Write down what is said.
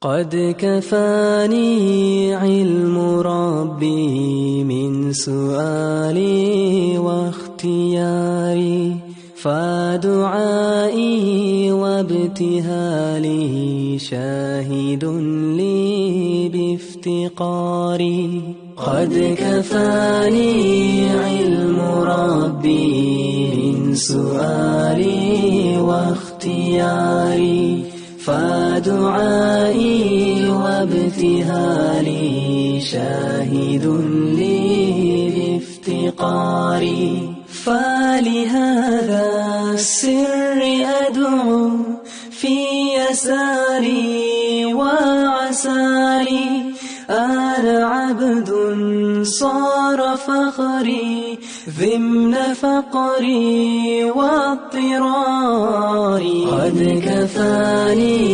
قد كفاني علم ربي من سؤالي واختياري، فدعائي وابتهالي شاهد لي بافتقاري. قد كفاني علم ربي من سؤالي واختياري، فدعائي وابتهالي شاهد لي بافتقاري. فلهذا السر أدعو في يساري وعساري، أنا عبد صار فخري ضمن فقري واضطراري. قد كفاني